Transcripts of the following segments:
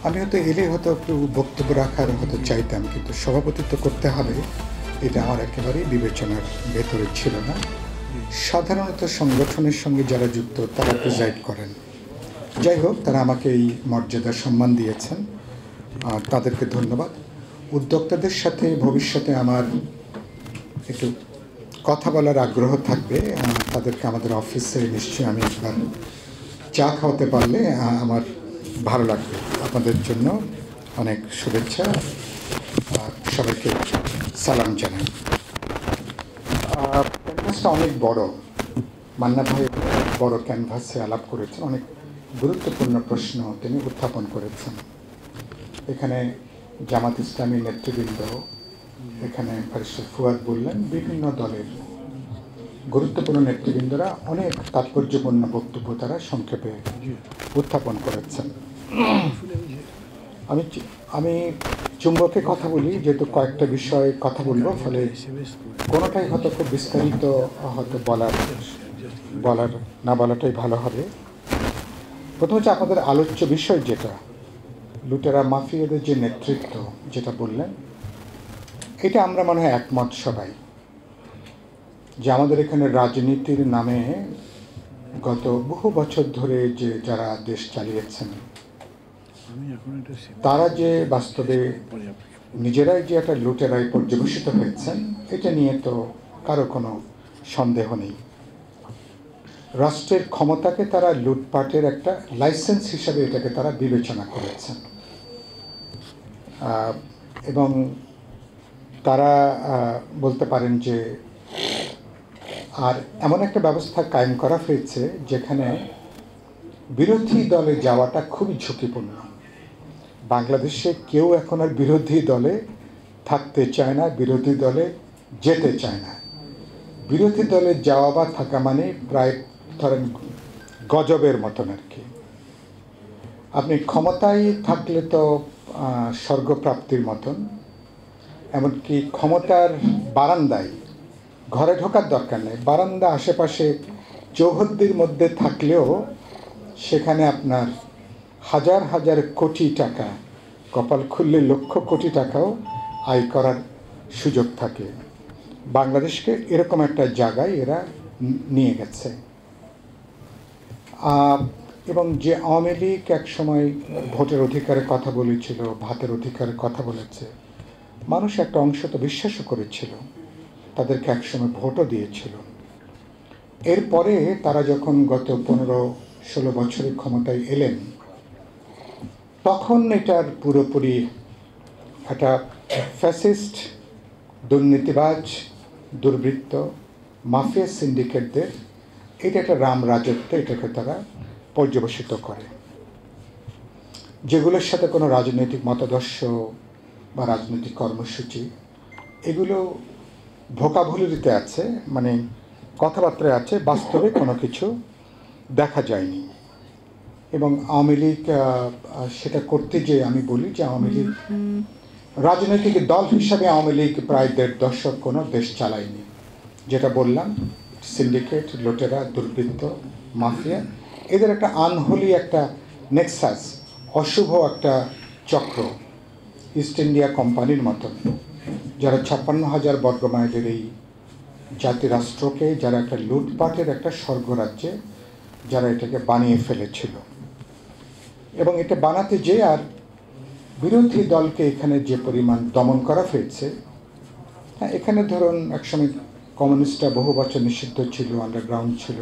আমি হয়তো এলে হয়তো একটু বক্তব্য রাখার হয়তো চাইতাম, কিন্তু সভাপতিত্ব করতে হবে এটা আমার একেবারেই বিবেচনার ভেতরে ছিল না। সাধারণত সংগঠনের সঙ্গে যারা যুক্ত তারা প্রিজাইড করেন। যাই হোক, তারা আমাকে এই মর্যাদা সম্মান দিয়েছেন, তাদেরকে ধন্যবাদ। উদ্যোক্তাদের সাথে ভবিষ্যতে আমার একটু কথা বলার আগ্রহ থাকবে। তাদেরকে আমাদের অফিসে নিশ্চয়ই আমি একবার চা খাওয়াতে পারলে আমার ভালো লাগবে। আপনাদের জন্য অনেক শুভেচ্ছা, সবাইকে সালাম জানাই। ক্যানভাসটা অনেক বড়, মান্না ভাই বড় ক্যানভাসে আলাপ করেছেন, অনেক গুরুত্বপূর্ণ প্রশ্ন তিনি উত্থাপন করেছেন। এখানে জামাত ইসলামী নেতৃবৃন্দ, এখানে ব্যারিস্টার ফুয়াদ বললেন, বিভিন্ন দলের গুরুত্বপূর্ণ নেতৃবৃন্দরা অনেক তাৎপর্যপূর্ণ বক্তব্য তারা সংক্ষেপে উত্থাপন করেছেন। আমি চুম্বকে কথা বলি, যেহেতু কয়েকটা বিষয়ে কথা বলবো, ফলে কোনোটাই হয়তো খুব বিস্তারিত হয়তো না বলাটাই ভালো হবে। প্রথম হচ্ছে আপনাদের আলোচ্য বিষয়, যেটা লুটেরা মাফিয়াদের যে নেতৃত্ব যেটা বললেন, এটা আমরা মনে হয় একমত সবাই, যে আমাদের এখানে রাজনীতির নামে গত বহু বছর ধরে যে যারা দেশ চালিয়েছেন, তারা যে বাস্তবে নিজেরাই যে একটা লুটেরায় পর্যবেসিত হয়েছেন, এটা নিয়ে তো কারো কোনো সন্দেহ নেই। রাষ্ট্রের ক্ষমতাকে তারা লুটপাটের একটা লাইসেন্স হিসাবে এটাকে তারা বিবেচনা করেছেন, এবং তারা বলতে পারেন যে আর এমন একটা ব্যবস্থা কায়েম করা হয়েছে যেখানে বিরোধী দলে যাওয়াটা খুবই ঝুঁকিপূর্ণ। বাংলাদেশে কেউ এখন আর বিরোধী দলে থাকতে চায় না, বিরোধী দলে যেতে চায় না। বিরোধী দলে যাওয়া বা থাকা মানে প্রায় ধরেন গজবের মতন আর কি। আপনি ক্ষমতায় থাকলে তো স্বর্গপ্রাপ্তির মতন, এমনকি ক্ষমতার বারান্দায় ঘরে ঢোকার দরকার নেই, বারান্দা আশেপাশে চৌহদ্দির মধ্যে থাকলেও সেখানে আপনার হাজার হাজার কোটি টাকা, কপাল খুললে লক্ষ কোটি টাকাও আয় করার সুযোগ থাকে। বাংলাদেশকে এরকম একটা জায়গায় এরা নিয়ে গেছে। এবং যে আওয়ামী লীগ একসময় ভোটের অধিকারের কথা বলেছিল, ভাতের অধিকারের কথা বলেছে, মানুষ একটা অংশ তো বিশ্বাসও করেছিল, তাদেরকে একসময় ভোটও দিয়েছিল। এরপরে তারা যখন গত 15-16 বছরের ক্ষমতায় এলেন, তখন এটার পুরোপুরি একটা ফ্যাসিস্ট, দুর্নীতিবাজ, দুর্বৃত্ত, মাফিয়া সিন্ডিকেটদের এটা একটা রাম রাজত্ব, এটাকে তারা পর্যবেসিত করে, যেগুলোর সাথে কোনো রাজনৈতিক মতাদর্শ বা রাজনৈতিক কর্মসূচি এগুলো ভোকাবুলারিতে আছে, মানে কথাবার্তায় আছে, বাস্তবে কোনো কিছু দেখা যায়নি। এবং আওয়ামী লীগ সেটা করতে যেয়ে আমি বলি যে আওয়ামী লীগ রাজনৈতিক দল হিসাবে আওয়ামী লীগ প্রায় 1.5 দশক কোনো দেশ চালায়নি। যেটা বললাম, সিন্ডিকেট, লুটেরা, দুর্বৃত্ত, মাফিয়া, এদের একটা আনহোলি একটা নেক্সাস, অশুভ একটা চক্র, ইস্ট ইন্ডিয়া কোম্পানির মতন, যারা 56,000 বর্গমাইলের এই জাতিরাষ্ট্রকে যারা একটা লুটপাটের একটা স্বর্গরাজ্যে যারা এটাকে বানিয়ে ফেলেছিল। এবং এটা বানাতে যে আর বিরোধী দলকে এখানে যে পরিমাণ দমন করা হয়েছে, হ্যাঁ, এখানে ধরুন একসময় কমিউনিস্টরা বহু বছর নিষিদ্ধ ছিল, আন্ডারগ্রাউন্ড ছিল,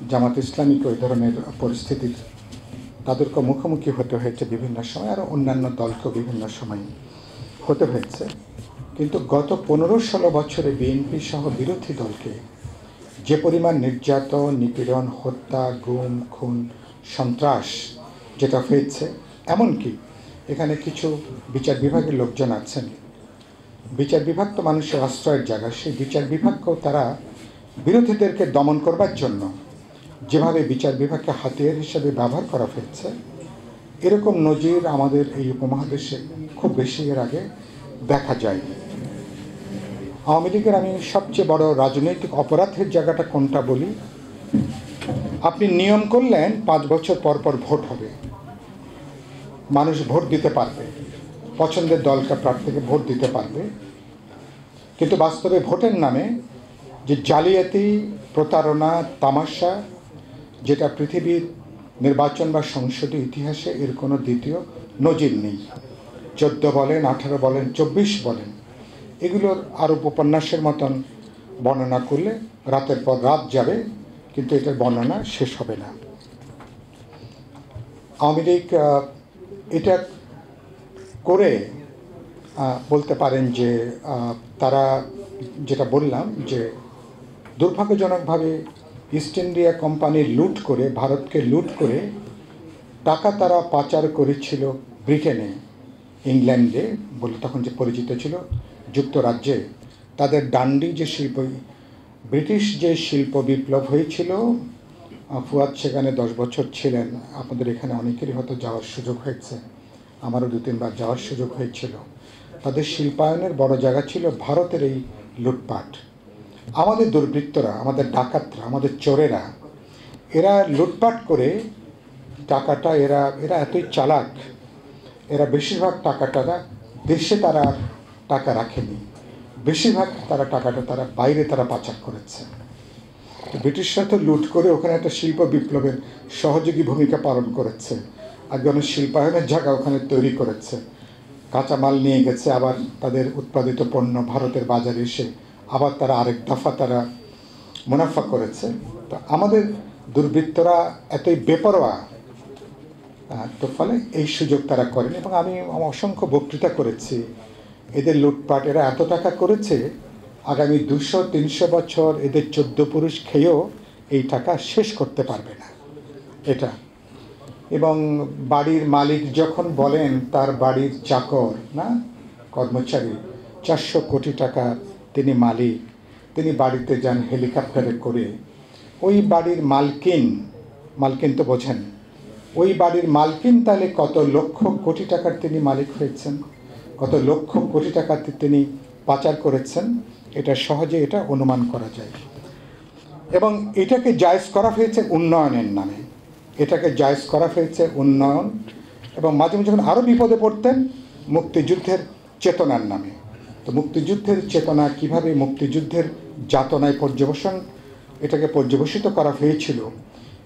জামাত ইসলামিক ওই ধরনের পরিস্থিতির তাদেরকে মুখোমুখি হতে হয়েছে বিভিন্ন সময়, আর অন্যান্য দলকেও বিভিন্ন সময় হতে হয়েছে। কিন্তু গত 15-16 বছরে বিএনপি সহ বিরোধী দলকে যে পরিমাণ নির্যাতন, নিপীড়ন, হত্যা, গুম, খুন, সন্ত্রাস যেটা হয়েছে, এমনকি এখানে কিছু বিচার বিভাগের লোকজন আছেন, বিচার বিভাগ তো মানুষের আশ্রয়ের জায়গা, সেই বিচার বিভাগকেও তারা বিরোধীদেরকে দমন করবার জন্য যেভাবে বিচার বিভাগকে হাতিয়ার হিসেবে ব্যবহার করা হয়েছে, এরকম নজির আমাদের এই উপমহাদেশে খুব বেশি এর আগে দেখা যায়নি। আওয়ামী লীগের আমি সবচেয়ে বড় রাজনৈতিক অপরাধের জায়গাটা কোনটা বলি, আপনি নিয়ম করলেন 5 বছর পর পর ভোট হবে, মানুষ ভোট দিতে পারবে, পছন্দের দলকে প্রার্থীকে ভোট দিতে পারবে, কিন্তু বাস্তবে ভোটের নামে যে জালিয়াতি, প্রতারণা, তামাশা, যেটা পৃথিবীর নির্বাচন বা সংসদীয় ইতিহাসে এর কোনো দ্বিতীয় নজির নেই। 14 বলেন, 18 বলেন, 24 বলেন, এগুলোর আরও উপন্যাসের মতন বর্ণনা করলে রাতের পর রাত যাবে, কিন্তু এটার বর্ণনা শেষ হবে না। আওয়ামী লীগ এটা করে বলতে পারেন যে তারা, যেটা বললাম, যে দুর্ভাগ্যজনকভাবে ইস্ট ইন্ডিয়া কোম্পানি লুট করে, ভারতকে লুট করে টাকা তারা পাচার করেছিল ব্রিটেনে, ইংল্যান্ডে বলে তখন যে পরিচিত ছিল, যুক্তরাজ্যে। তাদের ডান্ডি যে শিল্প, ব্রিটিশ যে শিল্প বিপ্লব হয়েছিল, ফুয়াদ সেখানে 10 বছর ছিলেন, আপনাদের এখানে অনেকেরই হয়তো যাওয়ার সুযোগ হয়েছে, আমারও 2-3 বার যাওয়ার সুযোগ হয়েছিল। তাদের শিল্পায়নের বড় জায়গা ছিল ভারতের এই লুটপাট। আমাদের দুর্বৃত্তরা, আমাদের ডাকাতরা, আমাদের চোরেরা, এরা লুটপাট করে টাকাটা, এরা এতই চালাক, এরা বেশিরভাগ টাকাটা দেশে তারা টাকা রাখেনি, বেশিরভাগ টাকাটা তারা বাইরে তারা পাচার করেছে। তো ব্রিটিশরা তো লুট করে ওখানে একটা শিল্প বিপ্লবের সহযোগী ভূমিকা পালন করেছে, আগে অনেক শিল্পায়নের জায়গা ওখানে তৈরি করেছে, কাঁচামাল নিয়ে গেছে, আবার তাদের উৎপাদিত পণ্য ভারতের বাজারে এসে আবার তারা আরেক দফা তারা মুনাফা করেছে। তো আমাদের দুর্বৃত্তরা এতই বেপরোয়া, তো ফলে এই সুযোগ তারা করেনি। এবং আমি অসংখ্য বক্তৃতা করেছি, এদের লুটপাট, এরা এত টাকা করেছে, আগামী 200-300 বছর এদের 14 পুরুষ খেয়েও এই টাকা শেষ করতে পারবে না এটা। এবং বাড়ির মালিক যখন বলেন তার বাড়ির চাকর, না কর্মচারী, 400 কোটি টাকা তিনি মালিক, তিনি বাড়িতে যান হেলিকপ্টারে করে, ওই বাড়ির মালকিন তো বোঝেন, ওই বাড়ির মালকিন তাহলে কত লক্ষ কোটি টাকার তিনি মালিক হয়েছেন, কত লক্ষ কোটি টাকা তিনি পাচার করেছেন, এটা সহজে এটা অনুমান করা যায়। এবং এটাকে জায়েজ করা হয়েছে উন্নয়নের নামে, এটাকে জায়েজ করা হয়েছে উন্নয়ন, এবং মাঝে মাঝে যখন আরও বিপদে পড়তেন মুক্তিযুদ্ধের চেতনার নামে। তো মুক্তিযুদ্ধের চেতনা কিভাবে, মুক্তিযুদ্ধের যাতনায় এটাকে পর্যবেসিত করা হয়েছিল,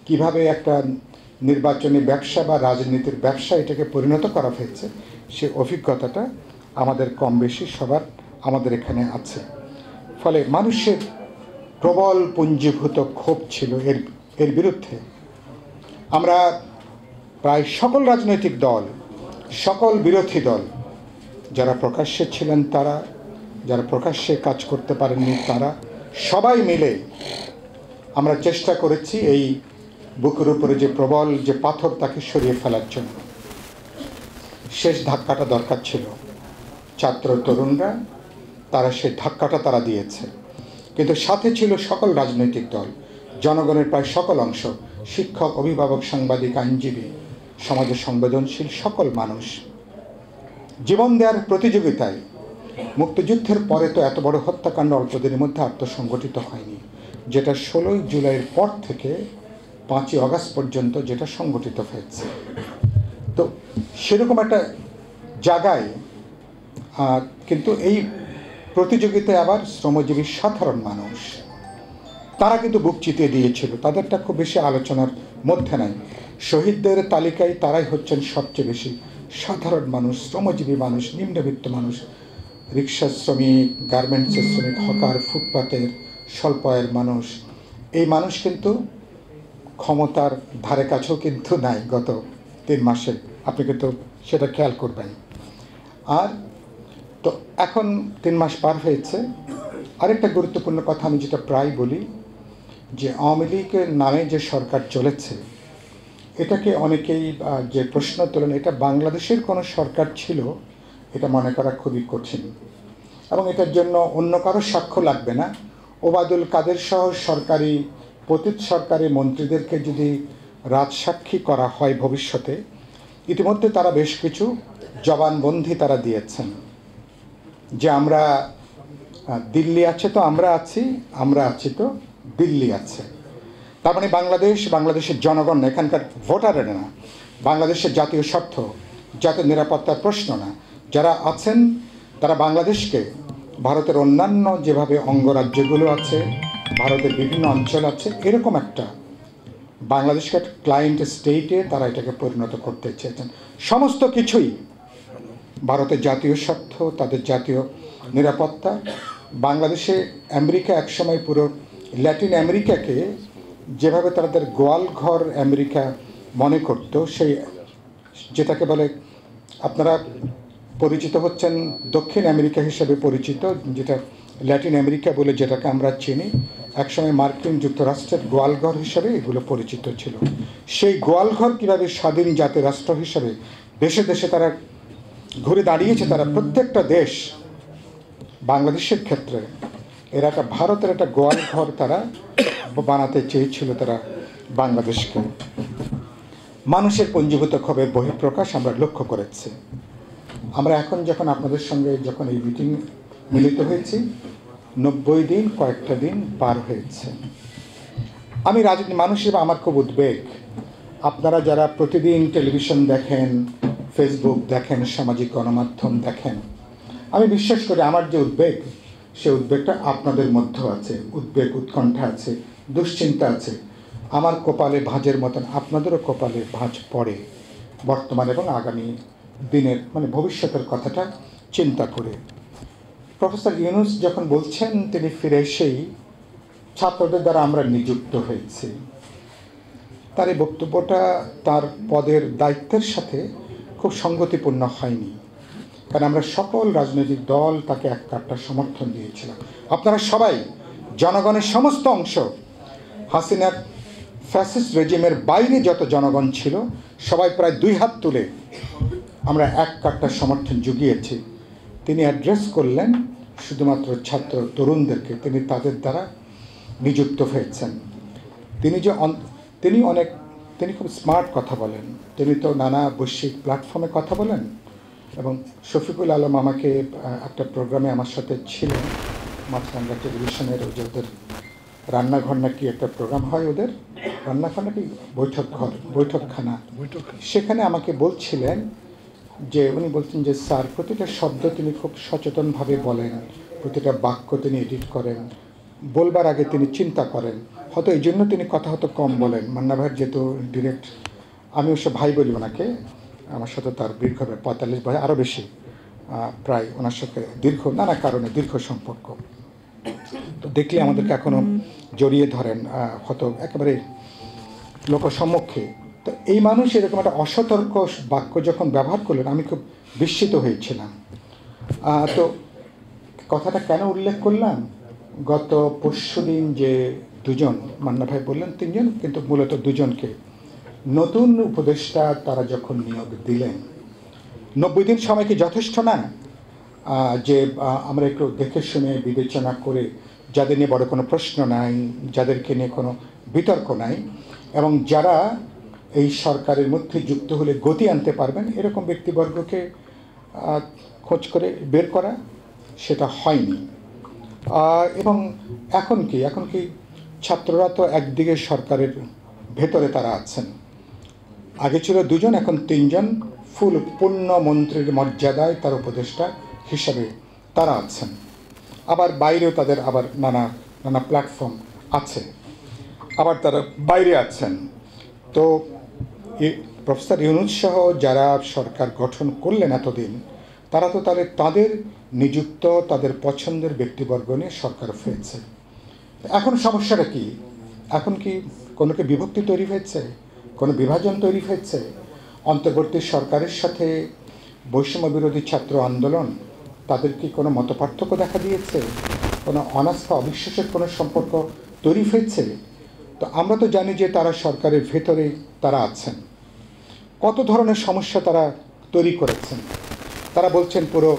কিভাবে একটা নির্বাচনী ব্যবসা বা রাজনীতির ব্যবসা এটাকে পরিণত করা হয়েছে, সে অভিজ্ঞতাটা আমাদের কম বেশি সবার আমাদের এখানে আছে। ফলে মানুষের প্রবল পুঞ্জীভূত ক্ষোভ ছিল এর বিরুদ্ধে। আমরা প্রায় সকল রাজনৈতিক দল, সকল বিরোধী দল, যারা প্রকাশ্যে ছিলেন তারা, যারা প্রকাশ্যে কাজ করতে পারেননি তারা, সবাই মিলে আমরা চেষ্টা করেছি এই বুকের উপরে যে প্রবল যে পাথর তাকে সরিয়ে ফেলার জন্য। শেষ ধাক্কাটা দরকার ছিল, ছাত্র তরুণরা তারা সেই ধাক্কাটা তারা দিয়েছে, কিন্তু সাথে ছিল সকল রাজনৈতিক দল, জনগণের প্রায় সকল অংশ, শিক্ষক, অভিভাবক, সাংবাদিক, আইনজীবী, সমাজের সংবেদনশীল সকল মানুষ জীবন দেওয়ার প্রতিযোগিতায়। মুক্তিযুদ্ধের পরে তো এত বড় হত্যাকাণ্ড অল্প দিনের মধ্যে আত্মসংগঠিত হয়নি, যেটা 16ই জুলাইয়ের পর থেকে 5ই আগস্ট পর্যন্ত যেটা সংগঠিত হয়েছে। তো সেরকম একটা জায়গায় কিন্তু এই প্রতিযোগিতায় আবার শ্রমজীবী সাধারণ মানুষ তারা কিন্তু বুক চিতিয়ে দিয়েছিল, তাদেরটা খুব বেশি আলোচনার মধ্যে নাই। শহীদদের তালিকায় তারাই হচ্ছেন সবচেয়ে বেশি সাধারণ মানুষ, শ্রমজীবী মানুষ, নিম্নবিত্ত মানুষ, রিক্সা শ্রমিক, গার্মেন্টসের শ্রমিক, হকার, ফুটপাতের স্বল্প আয়ের মানুষ। এই মানুষ কিন্তু ক্ষমতার ধারে কাছেও কিন্তু নাই গত 3 মাসে, আপনি কিন্তু সেটা খেয়াল করবেন। আর তো এখন 3 মাস পার হয়েছে। আরেকটা গুরুত্বপূর্ণ কথা আমি যেটা প্রায় বলি, যে আওয়ামী লীগের নামে যে সরকার চলেছে, এটাকে অনেকেই যে প্রশ্ন তোলেন, এটা বাংলাদেশের কোনো সরকার ছিল এটা মনে করা খুবই কঠিন, এবং এটার জন্য অন্য কারো সাক্ষ্য লাগবে না। ওবায়দুল কাদের সহ পতিত সরকারি মন্ত্রীদেরকে যদি রাজসাক্ষী করা হয় ভবিষ্যতে, ইতিমধ্যে তারা বেশ কিছু জবানবন্দি তারা দিয়েছেন, যে আমরা দিল্লি আছে তো আমরা আছি, আমরা আছি তো দিল্লি আছে। তার মানে বাংলাদেশের জনগণ না, এখানকার ভোটারের না, বাংলাদেশের জাতীয় স্বার্থ, জাতীয় নিরাপত্তার প্রশ্ন না, যারা আছেন তারা বাংলাদেশকে ভারতের অন্যান্য যেভাবে অঙ্গরাজ্যগুলো আছে, ভারতের বিভিন্ন অঞ্চল আছে, এরকম একটা বাংলাদেশকে একটা ক্লায়েন্ট স্টেটে তারা এটাকে পরিণত করতে চেয়েছেন। সমস্ত কিছুই ভারতের জাতীয় স্বার্থ, তাদের জাতীয় নিরাপত্তা। বাংলাদেশে আমেরিকা একসময় পুরো ল্যাটিন আমেরিকাকে যেভাবে তাদের গোয়ালঘর আমেরিকা মনে করত, সেই যেটাকে বলে আপনারা পরিচিত হচ্ছেন দক্ষিণ আমেরিকা হিসেবে পরিচিত, যেটা ল্যাটিন আমেরিকা বলে যেটাকে আমরা চিনি, একসময় মার্কিন যুক্তরাষ্ট্রের গোয়ালঘর হিসেবে এগুলো পরিচিত ছিল। সেই গোয়ালঘর কীভাবে স্বাধীন জাতীয় রাষ্ট্র হিসেবে দেশে দেশে তারা ঘুরে দাঁড়িয়েছে, তারা প্রত্যেকটা দেশ বাংলাদেশের ক্ষেত্রে এরা একটা ভারতের একটা গোয়ালঘর তারা বানাতে চেয়েছিল তারা বাংলাদেশকে। মানুষের পঞ্জীভূত ক্ষোভের বহিঃপ্রকাশ আমরা লক্ষ্য করেছি। আমরা এখন যখন আপনাদের সঙ্গে যখন এই মিটিং মিলিত হয়েছি, 90 দিন কয়েকটা দিন পার হয়েছে। আমি রাজনীতি মানুষ হিসেবে আমার খুব উদ্বেগ। আপনারা যারা প্রতিদিন টেলিভিশন দেখেন, ফেসবুক দেখেন, সামাজিক গণমাধ্যম দেখেন, আমি বিশ্বাস করি আমার যে উদ্বেগ, সে উদ্বেগটা আপনাদের মধ্যেও আছে। উদ্বেগ, উৎকণ্ঠা আছে, দুশ্চিন্তা আছে। আমার কপালে ভাঁজের মতন আপনাদেরও কপালে ভাঁজ পড়ে বর্তমান এবং আগামী দিনের মানে ভবিষ্যতের কথাটা চিন্তা করে। প্রফেসর ইউনূস যখন বলছেন তিনি ফিরে এসেই ছাত্রদের দ্বারা আমরা নিযুক্ত হয়েছি, তার এই বক্তব্যটা তার পদের দায়িত্বের সাথে খুব সঙ্গতিপূর্ণ হয়নি। কারণ আমরা সকল রাজনৈতিক দল তাকে এক কাট্টা সমর্থন দিয়েছিলাম। আপনারা সবাই, জনগণের সমস্ত অংশ, হাসিনার ফ্যাসিস্ট রেজিমের বাইরে যত জনগণ ছিল, সবাই প্রায় 2 হাত তুলে আমরা এক কাট্টা সমর্থন জুগিয়েছি। তিনি অ্যাড্রেস করলেন শুধুমাত্র ছাত্র তরুণদেরকে, তিনি তাদের দ্বারা নিযুক্ত হয়েছেন। তিনি খুব স্মার্ট কথা বলেন, তিনি তো নানা বৈশ্বিক প্ল্যাটফর্মে কথা বলেন। এবং শফিকুল আলম আমাকে একটা প্রোগ্রামে আমার সাথে ছিলেন, মাছরাঙ্গা টেলিভিশনের ওদের রান্নাঘর নাকি একটা প্রোগ্রাম হয়, ওদের রান্নাঘর নাকি বৈঠকখানা, সেখানে আমাকে বলছিলেন যে উনি বলছেন যে স্যার প্রতিটা শব্দ তিনি খুব সচেতনভাবে বলেন, প্রতিটা বাক্য তিনি এডিট করেন, বলবার আগে তিনি চিন্তা করেন। হয়তো এই জন্য তিনি কথা হয়তো কম বলেন। মান্না ভাইয়ের যেহেতু ডিরেক্ট, আমি অবশ্য ভাই বলি ওনাকে, আমার সাথে তার দীর্ঘ 45 বছর আরও বেশি, প্রায় ওনার সাথে নানা কারণে দীর্ঘ সম্পর্ক। তো দেখলে আমাদেরকে এখনও জড়িয়ে ধরেন, হয়তো একেবারে লোকসম্মুখে। তো এই মানুষ এরকম একটা অসতর্ক বাক্য যখন ব্যবহার করলেন, আমি খুব বিস্মিত হয়েছিলাম। তো কথাটা কেন উল্লেখ করলাম, গত পরশুদিন যে দুজন, মান্না ভাই বললেন 3 জন, কিন্তু মূলত 2 জনকে নতুন উপদেষ্টা তারা যখন নিয়োগ দিলেন, 90 দিন সময় কি যথেষ্ট না যে আমরা একটু দেখে শুনে বিবেচনা করে, যাদের নিয়ে বড় কোনো প্রশ্ন নাই, যাদেরকে নিয়ে কোনো বিতর্ক নাই, এবং যারা এই সরকারের মধ্যে যুক্ত হলে গতি আনতে পারবেন, এরকম ব্যক্তিবর্গকে খোঁজ করে বের করা, সেটা হয়নি। এবং এখন কি ছাত্ররা তো একদিকে সরকারের ভেতরে তারা আছেন, আগে ছিল 2 জন, এখন 3 জন পূর্ণ মন্ত্রীর মর্যাদায় তার উপদেষ্টা হিসাবে তারা আছেন। আবার বাইরেও তাদের আবার নানা প্ল্যাটফর্ম আছে, আবার তারা বাইরে আছেন। তো প্রফেসর ইউনূস সহ যারা সরকার গঠন করলেন এতদিন, তারা তো তাদের নিযুক্ত তাদের পছন্দের ব্যক্তিবর্গ নিয়ে সরকার হয়েছে। এখন সমস্যাটা কি? এখন কি কোনো বিভক্তি তৈরি হয়েছে, কোনো বিভাজন তৈরি হয়েছে? অন্তর্বর্তী সরকারের সাথে বৈষম্য বিরোধী ছাত্র আন্দোলন, তাদের কি কোনো মতপার্থক্য দেখা দিয়েছে? কোনো অনাস্থা অবিশ্বাসের কোনো সম্পর্ক তৈরি হয়েছে? তো আমরা তো জানি যে তারা সরকারের ভেতরে তারা আছেন। কত ধরনের সমস্যা তারা তৈরি করেছেন। তারা বলছেন পুরো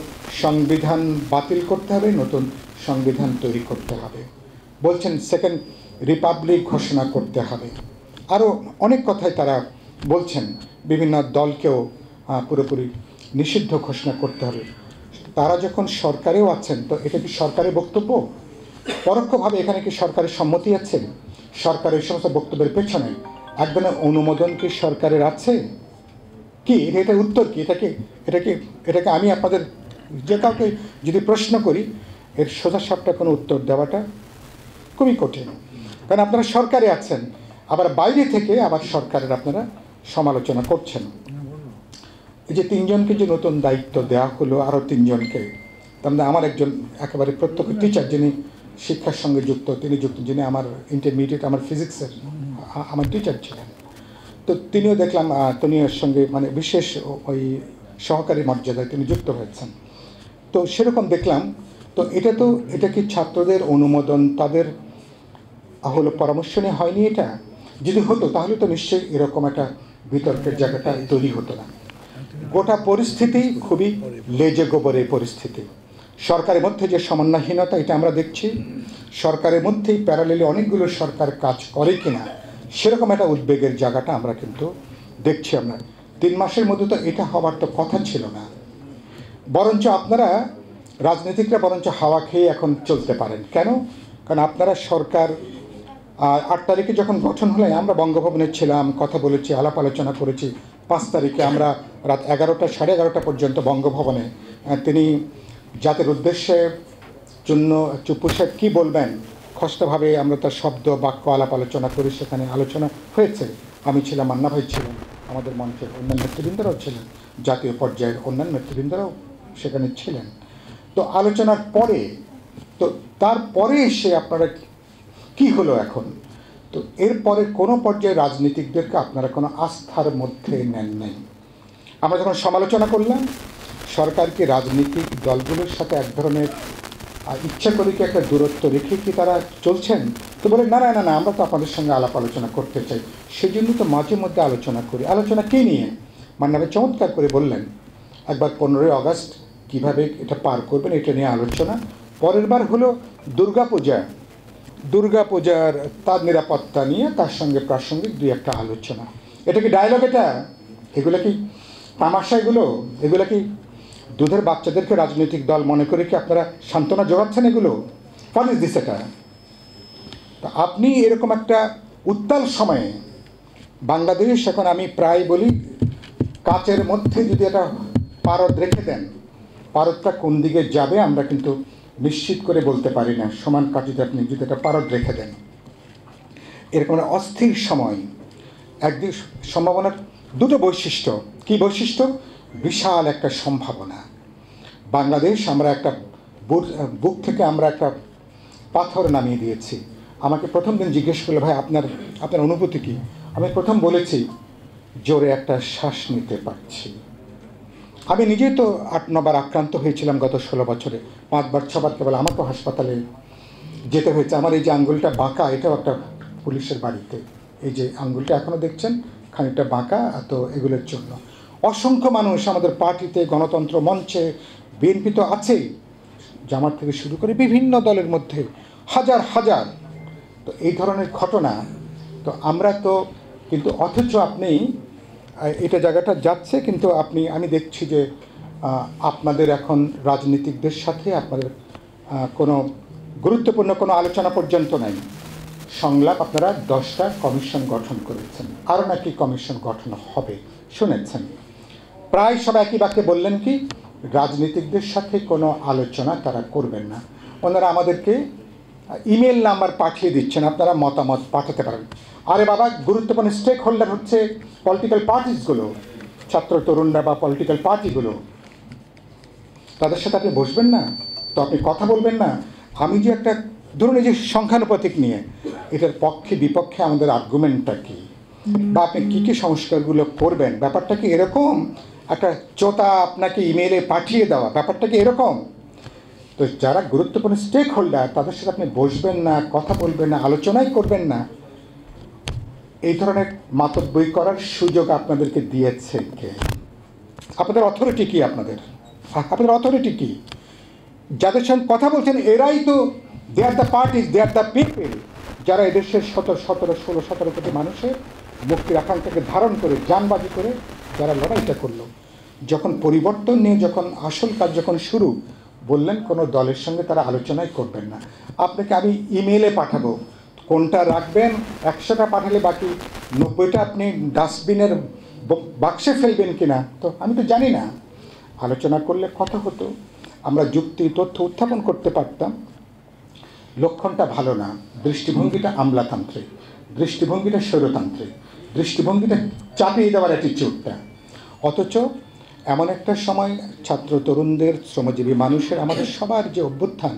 সংবিধান বাতিল করতে হবে, নতুন সংবিধান তৈরি করতে হবে, বলছেন সেকেন্ড রিপাবলিক ঘোষণা করতে হবে, আরও অনেক কথাই তারা বলছেন। বিভিন্ন দলকেও পুরোপুরি নিষিদ্ধ ঘোষণা করতে হবে। তারা যখন সরকারেও আছেন, তো এটা কি সরকারের বক্তব্য? পরোক্ষভাবে এখানে কি সরকারের সম্মতি আছে? সরকারের সমস্ত বক্তব্যের পেছনে এক ধরনের অনুমোদন কি সরকারের আছে? কি এটা উত্তর কি? এটাকে আমি আপনাদের যে কাউকে যদি প্রশ্ন করি, এর সোজাসাপটা কোনো উত্তর দেওয়াটা খুবই কঠিন। কারণ আপনারা সরকারে আছেন, আবার বাইরে থেকে আবার সরকারের আপনারা সমালোচনা করছেন। এই যে 3 জনকে যে নতুন দায়িত্ব দেওয়া হলো, আরও 3 জনকে, তার মধ্যে আমার একজন একেবারে প্রত্যক্ষ টিচার, যিনি শিক্ষার সঙ্গে যুক্ত, যিনি আমার ইন্টারমিডিয়েট, আমার ফিজিক্সের আমার টিচার ছিলেন। তো তিনিও দেখলাম তিনি এর সঙ্গে মানে বিশেষ ওই সহকারী মর্যাদায় তিনি যুক্ত হয়েছেন। তো সেরকম দেখলাম। তো এটা কি ছাত্রদের অনুমোদন, তাদের হলো পরামর্শ নিয়ে হয়নি? এটা যদি হতো তাহলে তো নিশ্চয়ই এরকম একটা বিতর্কের জায়গাটা তৈরি হতো না। গোটা পরিস্থিতি খুবই লেজে গোবরের পরিস্থিতি। সরকারের মধ্যে যে সমন্বয়হীনতা, এটা আমরা দেখছি। সরকারের মধ্যেই প্যারালেলি অনেকগুলো সরকার কাজ করে কিনা সেরকম একটা উদ্বেগের জায়গাটা আমরা কিন্তু দেখছি। আমরা 3 মাসের মধ্যে তো এটা হওয়ার তো কথা ছিল না। বরঞ্চ আপনারা রাজনীতিকরা বরঞ্চ হাওয়া খেয়ে এখন চলতে পারেন। কেন? কারণ আপনারা সরকার 8 তারিখে যখন গঠন হলে আমরা বঙ্গভবনে ছিলাম, কথা বলেছি, আলাপ আলোচনা করেছি। 5 তারিখে আমরা রাত 11টা, 11:30 পর্যন্ত বঙ্গভবনে তিনি জাতির উদ্দেশ্যে চুপ্পু সাহেব কী বলবেন খসড়াভাবে আমরা তার শব্দ বাক্য আলাপ আলোচনা করি, সেখানে আলোচনা হয়েছে। আমি ছিলাম, মান্না ভাই ছিলেন, আমাদের মঞ্চের অন্যান্য নেতৃবৃন্দরাও ছিলেন, জাতীয় পর্যায়ের অন্যান্য নেতৃবৃন্দরাও সেখানে ছিলেন। তো আলোচনার পরে, তো তারপরে এসে আপনারা কি হলো এখন? তো এরপরে কোনো পর্যায়ে রাজনীতিকদেরকে আপনারা কোনো আস্থার মধ্যে নেন নাই। আমরা যখন সমালোচনা করলাম, সরকারকে রাজনৈতিক দলগুলোর সাথে এক ধরনের ইচ্ছা করে কি একটা দূরত্ব রেখে কি তারা চলছেন? তো বলে না, আমরা তো আপনাদের সঙ্গে আলাপ আলোচনা করতে চাই, সেই জন্য তো মাঝে মধ্যে আলোচনা করি। আলোচনা কে নিয়ে? মান্না ভাই চমৎকার করে বললেন, একবার 15ই আগস্ট কীভাবে এটা পার করবেন এটা নিয়ে আলোচনা। পরের বার হলো দুর্গাপূজার তার নিরাপত্তা নিয়ে তার সঙ্গে প্রাসঙ্গিক 2-1টা আলোচনা। এটা কি ডায়লগ? এগুলো কি তামাশা? এগুলো কি দুধের বাচ্চাদেরকে রাজনৈতিক দল মনে করে কি আপনারা সান্ত্বনা জোগাচ্ছেন? এগুলো হোয়াট ইজ দিস? এটা তা আপনি এরকম একটা উত্তাল সময়ে বাংলাদেশ, এখন আমি প্রায় বলি কাচের মধ্যে যদি একটা পারদ রেখে দেন, পারদটা কোন দিকে যাবে আমরা কিন্তু নিশ্চিত করে বলতে পারি না। সমান কাঠিতে আপনি যদি একটা পারদ রেখে দেন, এরকম একটা অস্থির সময়, একদিক সম্ভাবনার 2টো বৈশিষ্ট্য। কি বৈশিষ্ট্য? বিশাল একটা সম্ভাবনা। বাংলাদেশ আমরা একটা বুক থেকে আমরা একটা পাথর নামিয়ে দিয়েছি। আমাকে প্রথম দিন জিজ্ঞেস করলো, ভাই আপনার অনুভূতি কী? আমি প্রথম বলেছি জোরে একটা শ্বাস নিতে পারছি। আমি নিজেই তো 8-9 বার আক্রান্ত হয়েছিলাম গত 16 বছরে, 5 বার 6 বার কেবল আমাকেও হাসপাতালে যেতে হয়েছে। আমার এই যে আঙ্গুলটা বাঁকা, এটাও একটা পুলিশের বাড়িতে, এই যে আঙ্গুলটা এখনও দেখছেন খানিকটা বাঁকা, তো এগুলোর জন্য অসংখ্য মানুষ আমাদের পার্টিতে, গণতন্ত্র মঞ্চে, বিএনপি তো আছেই, জামাত থেকে শুরু করে বিভিন্ন দলের মধ্যে হাজার। তো এই ধরনের ঘটনা তো আমরা তো কিন্তু অথচ আপনি এটা জায়গাটা যাচ্ছে, কিন্তু আমি দেখছি যে আপনাদের এখন রাজনীতিকদের সাথে আপনাদের কোনো গুরুত্বপূর্ণ কোনো আলোচনা পর্যন্ত নাই। সংলাপ আপনারা 10টা কমিশন গঠন করেছেন, আরও নাকি কমিশন গঠন হবে শুনেছেন। প্রায় সব একই বাক্যে বললেন কি রাজনীতিকদের সাথে কোনো আলোচনা তারা করবেন না। ওনারা আমাদেরকে ইমেল নাম্বার পাঠিয়ে দিচ্ছেন, আপনারা মতামত পাঠাতে পারেন। আরে বাবা, গুরুত্বপূর্ণ স্টেক হোল্ডার হচ্ছে পলিটিক্যাল পার্টিসগুলো, ছাত্র তরুণরা বা পলিটিক্যাল পার্টিগুলো, তাদের সাথে আপনি বসবেন না? তো আপনি কথা বলবেন না? আমি যে একটা ধরুন এই যে সংখ্যানুপাতিক নিয়ে, এটার পক্ষে বিপক্ষে আমাদের আর্গুমেন্টটা কী, বা আপনি কী কী সংস্কারগুলো করবেন, ব্যাপারটা কি এরকম? একটা চোতা আপনাকে ইমেলে পাঠিয়ে দেওয়া, ব্যাপারটা কি এরকম? তো যারা গুরুত্বপূর্ণ স্টেক হোল্ডার তাদের সাথে আপনি বসবেন না, কথা বলবেন না, আলোচনাই করবেন না, এই ধরনের মাতব্বরি করার সুযোগ আপনাদেরকে দিয়েছে কে? আপনাদের অথরিটি কি? আপনাদের অথরিটি কি? যাদের সঙ্গে কথা বলছেন এরাই তো, they are the parties, they are the people, যারা এদেশের 16-17 কোটি মানুষের মুক্তির আকাঙ্ক্ষাকে ধারণ করে জানবাজি করে যারা লড়াইটা করলো। যখন পরিবর্তন নিয়ে যখন আসল কাজ যখন শুরু, বললেন কোনো দলের সঙ্গে তারা আলোচনাই করবেন না। আপনাকে আমি ইমেলে পাঠাবো, কোনটা রাখবেন, 100টা পাঠালে বাকি 90টা আপনি ডাস্টবিনের বাক্সে ফেলবেন কিনা তো আমি তো জানি না। আলোচনা করলে কথা হতো, আমরা যুক্তি তথ্য উত্থাপন করতে পারতাম। লক্ষণটা ভালো না, দৃষ্টিভঙ্গিটা আমলাতান্ত্রিক, দৃষ্টিভঙ্গিটা স্বৈরতান্ত্রিক, দৃষ্টিভঙ্গিটা চাপিয়ে দেওয়ার অ্যাটিটিউডটা। অথচ এমন একটা সময় ছাত্র তরুণদের, শ্রমজীবী মানুষের, আমাদের সবার যে অভ্যুত্থান,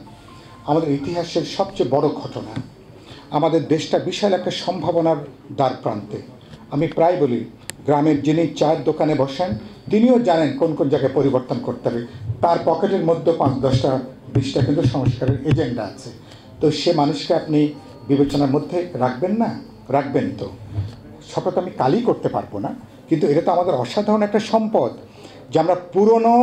আমাদের ইতিহাসের সবচেয়ে বড় ঘটনা। আমাদের দেশটা বিশাল একটা সম্ভাবনার দ্বার প্রান্তে। আমি প্রায় বলি, গ্রামের যিনি চায়ের দোকানে বসেন তিনিও জানেন কোন কোন জায়গায় পরিবর্তন করতে হবে। তার পকেটের মধ্যে 5-10টা 20টা কিন্তু সংস্কারের এজেন্ডা আছে। তো সে মানুষকে আপনি বিবেচনার মধ্যে রাখবেন না? রাখবেন তো। শপথ আমি কালই করতে পারবো না, কিন্তু এটা তো আমাদের অসাধারণ একটা সম্পদ যে আমরা পুরনো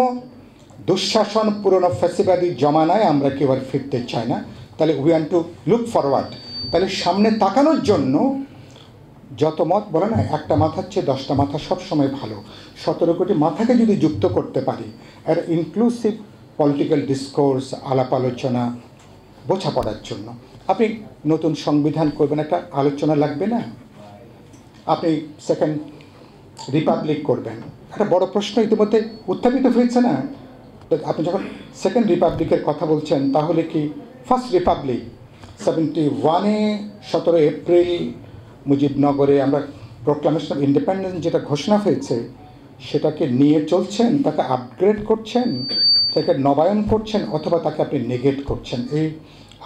দুঃশাসন, পুরনো ফ্যাসিবাদী জমানায় আমরা কেউ আর ফিরতে চাই না। তাহলে we want to look forward. তাহলে সামনে তাকানোর জন্য যত মত বলে না, একটা মাথার চেয়ে 10টা মাথা সবসময় ভালো। 17 কোটি মাথাকে যদি যুক্ত করতে পারি, আর ইনক্লুসিভ পলিটিক্যাল ডিসকোর্স, আলাপ আলোচনা, বোঝাপড়ার জন্য আপনি নতুন সংবিধান করবেন, একটা আলোচনা লাগবে না? আপনি সেকেন্ড রিপাবলিক করবেন, একটা বড় প্রশ্ন ইতিমধ্যে উত্থাপিত হয়েছে না? আপনি যখন সেকেন্ড রিপাবলিকের কথা বলছেন, তাহলে কি ফার্স্ট রিপাবলিক 71-এ 17 এপ্রিল মুজিবনগরে আমরা প্রোক্লামেশন অফ ইন্ডিপেন্ডেন্স যেটা ঘোষণা হয়েছে, সেটাকে নিয়ে চলছেন, তাকে আপগ্রেড করছেন, তাকে নবায়ন করছেন, অথবা তাকে আপনি নেগেট করছেন? এই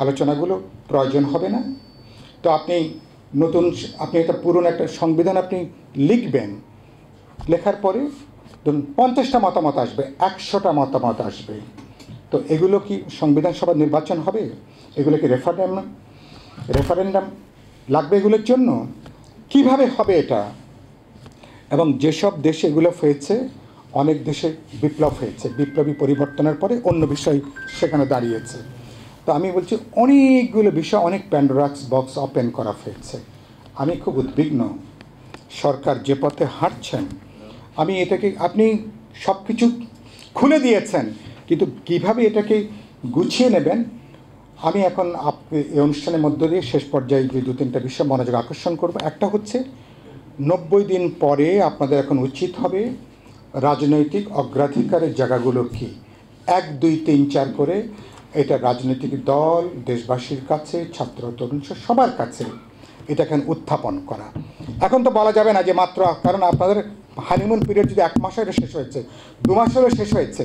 আলোচনাগুলো প্রয়োজন হবে না? তো আপনি আপনি একটা পুরনো একটা সংবিধান আপনি লিখবেন, লেখার পরে ধরুন 50টা মতামত আসবে, 100টা মতামত আসবে, তো এগুলো কি সংবিধান সভা নির্বাচন হবে? এগুলো কি রেফারেন্ডাম লাগবে এগুলোর জন্য? কিভাবে হবে এটা? এবং যেসব দেশে এগুলো হয়েছে, অনেক দেশে বিপ্লব হয়েছে, বিপ্লবী পরিবর্তনের পরে অন্য বিষয় সেখানে দাঁড়িয়েছে। তো আমি বলছি অনেকগুলো বিষয়, অনেক প্যান্ডোরাস বক্স ওপেন করা হয়েছে। আমি খুব উদ্বিগ্ন সরকার যে পথে হাঁটছেন। আমি এটাকে, আপনি সব কিছু খুলে দিয়েছেন, কিন্তু কিভাবে এটাকে গুছিয়ে নেবেন? আমি এখন এই অনুষ্ঠানের মধ্য দিয়ে শেষ পর্যায়ে যে 2-3টা বিষয় মনোযোগ আকর্ষণ করব। একটা হচ্ছে 90 দিন পরে আপনাদের এখন উচিত হবে রাজনৈতিক অগ্রাধিকারের জায়গাগুলো কি, 1, 2, 3, 4 করে এটা রাজনৈতিক দল, দেশবাসীর কাছে, ছাত্র তরুণ সবার কাছে এটা এখন উত্থাপন করা। এখন তো বলা যাবে না যে মাত্র, কারণ আপনাদের হানিমুন পিরিয়ড যদি 1 মাস শেষ হয়েছে, 2 মাস হলেও শেষ হয়েছে,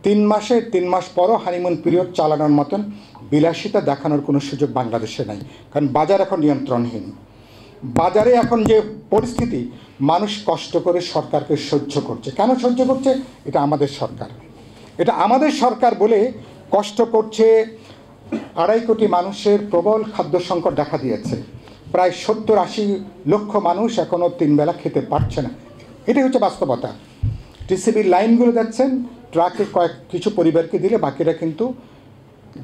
3 মাস পরও হানিমুন পিরিয়ড চালানোর মতন বিলাসিতা দেখানোর কোনো সুযোগ বাংলাদেশে নাই। কারণ বাজার এখন নিয়ন্ত্রণহীন। বাজারে এখন যে পরিস্থিতি, মানুষ কষ্ট করে সরকারকে সহ্য করছে। কেন সহ্য করছে? এটা আমাদের সরকার, এটা আমাদের সরকার বলে কষ্ট করছে। 2.5 কোটি মানুষের প্রবল খাদ্য সংকট দেখা দিয়েছে। প্রায় 70-80 লক্ষ মানুষ এখনও 3 বেলা খেতে পারছে না। এটাই হচ্ছে বাস্তবতা। টিসিবির লাইনগুলো যাচ্ছেন, ট্রাকে কিছু পরিবারকে দিলে বাকিরা কিন্তু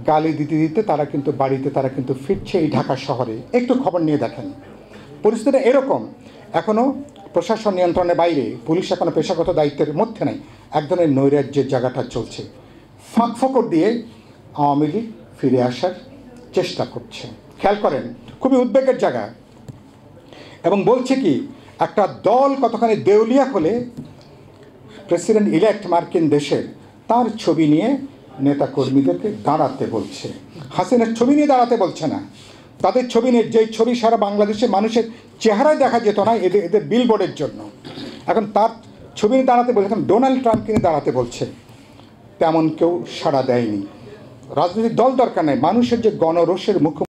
গালি দিতে দিতে তারা কিন্তু বাড়িতে তারা কিন্তু ফিরছে এই ঢাকা শহরে। একটু খবর নিয়ে দেখেন, পরিস্থিতিটা এরকম। এখনও প্রশাসন নিয়ন্ত্রণের বাইরে, পুলিশ এখনও পেশাগত দায়িত্বের মধ্যে নাই, এক ধরনের নৈরাজ্যের জায়গাটা চলছে। ফাঁক ফোকর দিয়ে আওয়ামী লীগ ফিরে আসার চেষ্টা করছে। খেয়াল করেন, খুবই উদ্বেগের জায়গা। এবং বলছে কি, একটা দল কতখানি দেউলিয়া হলে প্রেসিডেন্ট ইলেক্ট মার্কিন দেশের, তার ছবি নিয়ে নেতাকর্মীদেরকে দাঁড়াতে বলছে। হাসিনার ছবি নিয়ে দাঁড়াতে বলছে না, তাদের ছবি নিয়ে, যেই ছবি সারা বাংলাদেশের মানুষের চেহারায় দেখা যেত না এদের বিলবোর্ডের জন্য, এখন তার ছবি নিয়ে দাঁড়াতে বলছে। এখন ডোনাল্ড ট্রাম্পকে নিয়ে দাঁড়াতে বলছে। তেমন কেউ সাড়া দেয়নি। রাজনৈতিক দল দরকার নেই, মানুষের যে গণরোষের মুখ